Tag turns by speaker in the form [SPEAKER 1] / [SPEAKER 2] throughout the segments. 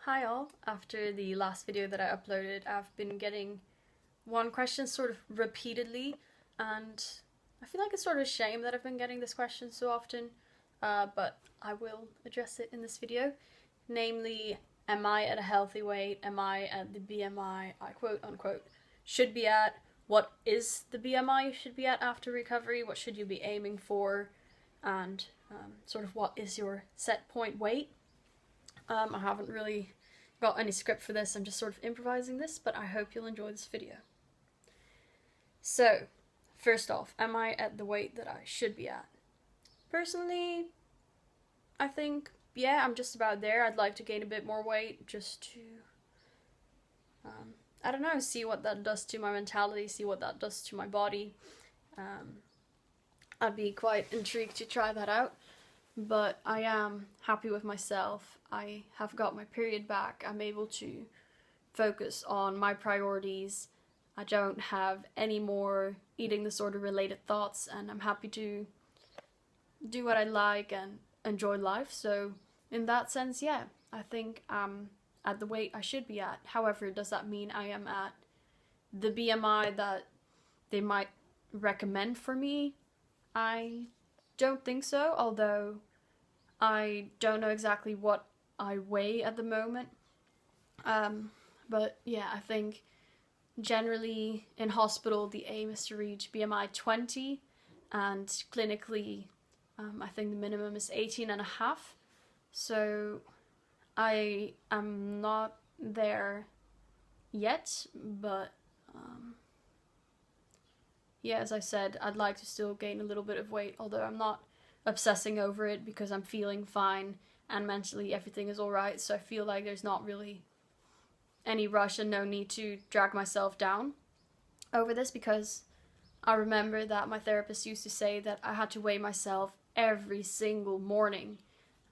[SPEAKER 1] Hi all. After the last video that I uploaded, I've been getting one question sort of repeatedly, and I feel like it's sort of a shame that I've been getting this question so often, but I will address it in this video. Namely, am I at a healthy weight? Am I at the BMI I quote unquote should be at? What is the BMI you should be at after recovery? What should you be aiming for? And sort of what is your set point weight? I haven't really got any script for this, I'm just sort of improvising this, but I hope you'll enjoy this video. So, first off, am I at the weight that I should be at? Personally, I think, yeah, I'm just about there. I'd like to gain a bit more weight just to, I don't know, see what that does to my mentality, see what that does to my body. I'd be quite intrigued to try that out. But I am happy with myself. I have got my period back. I'm able to focus on my priorities. I don't have any more eating disorder related thoughts, and I'm happy to do what I like and enjoy life. So in that sense, yeah, I think I'm at the weight I should be at. However, does that mean I am at the BMI that they might recommend for me? I don't think so, although I don't know exactly what I weigh at the moment. But yeah, I think generally in hospital the aim is to reach BMI 20, and clinically I think the minimum is 18.5. So I am not there yet, but yeah, as I said, I'd like to still gain a little bit of weight, although I'm not obsessing over it because I'm feeling fine and mentally everything is alright, so I feel like there's not really any rush and no need to drag myself down over this, because I remember that my therapist used to say that I had to weigh myself every single morning,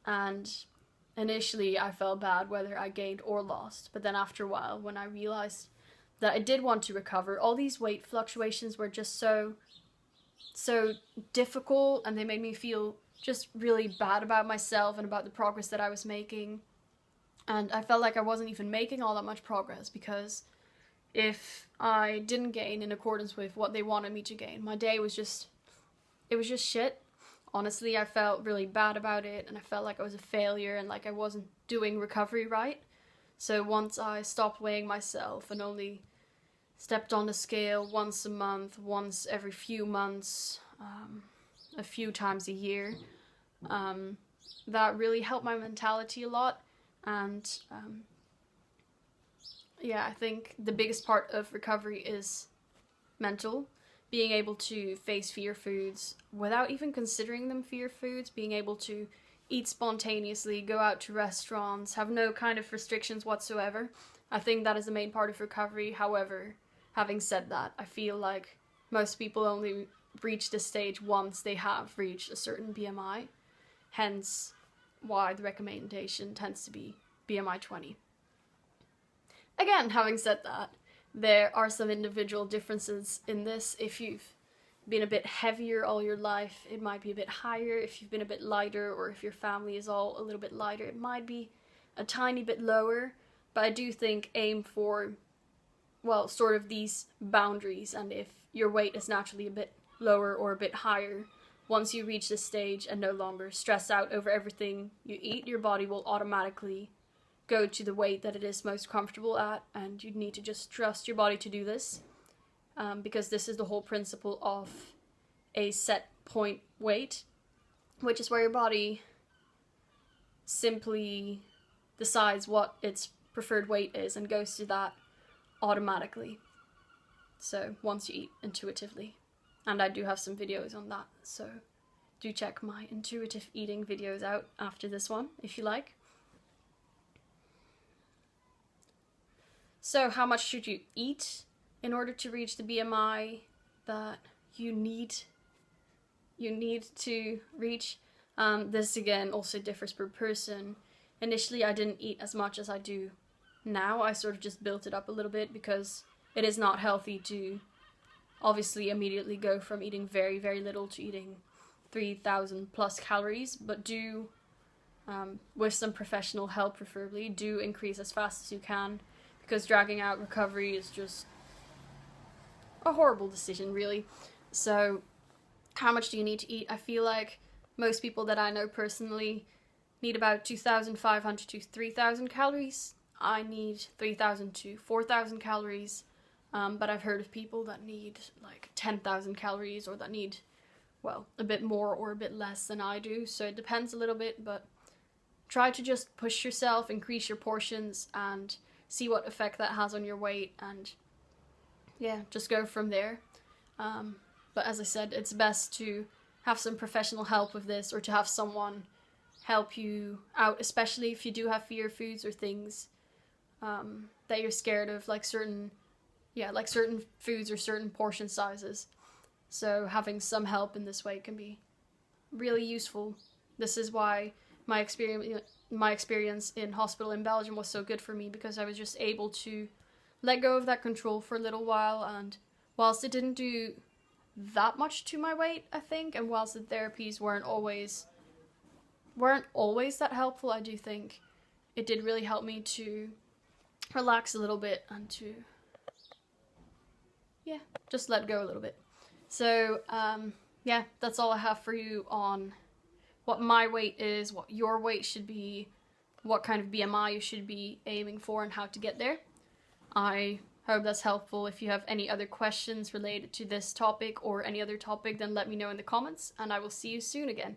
[SPEAKER 1] and initially I felt bad whether I gained or lost, but then after a while, when I realized that I did want to recover, all these weight fluctuations were just so difficult, and they made me feel just really bad about myself and about the progress that I was making. And I felt like I wasn't even making all that much progress, because if I didn't gain in accordance with what they wanted me to gain, my day was just, it was just shit. Honestly, I felt really bad about it, and I felt like I was a failure and like I wasn't doing recovery right. So once I stopped weighing myself and only stepped on the scale once a month, once every few months, a few times a year, that really helped my mentality a lot. And yeah, I think the biggest part of recovery is mental. Being able to face fear foods without even considering them fear foods, being able to eat spontaneously, go out to restaurants, have no kind of restrictions whatsoever. I think that is the main part of recovery. However, having said that, I feel like most people only reach this stage once they have reached a certain BMI, hence why the recommendation tends to be BMI 20. Again, having said that, there are some individual differences in this. If you've been a bit heavier all your life, it might be a bit higher. If you've been a bit lighter, or if your family is all a little bit lighter, it might be a tiny bit lower. But I do think aim for, well, sort of these boundaries, and if your weight is naturally a bit lower or a bit higher, once you reach this stage and no longer stress out over everything you eat, your body will automatically go to the weight that it is most comfortable at, and you need to just trust your body to do this, because this is the whole principle of a set point weight, which is where your body simply decides what its preferred weight is and goes to that automatically. So once you eat intuitively, and I do have some videos on that, so do check my intuitive eating videos out after this one if you like. So how much should you eat in order to reach the BMI that you need to reach? This again also differs per person. Initially I didn't eat as much as I do now. I sort of just built it up a little bit, because it is not healthy to obviously immediately go from eating very, very little to eating 3,000 plus calories, but do with some professional help preferably. Do increase as fast as you can, because dragging out recovery is just a horrible decision, really. So how much do you need to eat? I feel like most people that I know personally need about 2,500 to 3,000 calories. I need 3,000 to 4,000 calories, but I've heard of people that need like 10,000 calories, or that need, well, a bit more or a bit less than I do, so it depends a little bit, but try to just push yourself, increase your portions, and see what effect that has on your weight, and yeah, just go from there. But as I said, it's best to have some professional help with this, or to have someone help you out, especially if you do have fear foods or things that you're scared of, like certain foods or certain portion sizes. So having some help in this way can be really useful. This is why my experience in hospital in Belgium was so good for me, because I was just able to let go of that control for a little while, and whilst it didn't do that much to my weight, I think, and whilst the therapies weren't always that helpful, I do think it did really help me to relax a little bit and to, yeah, just let go a little bit. So, yeah, that's all I have for you on what my weight is, what your weight should be, what kind of BMI you should be aiming for, and how to get there. I hope that's helpful. If you have any other questions related to this topic or any other topic, then let me know in the comments, and I will see you soon again.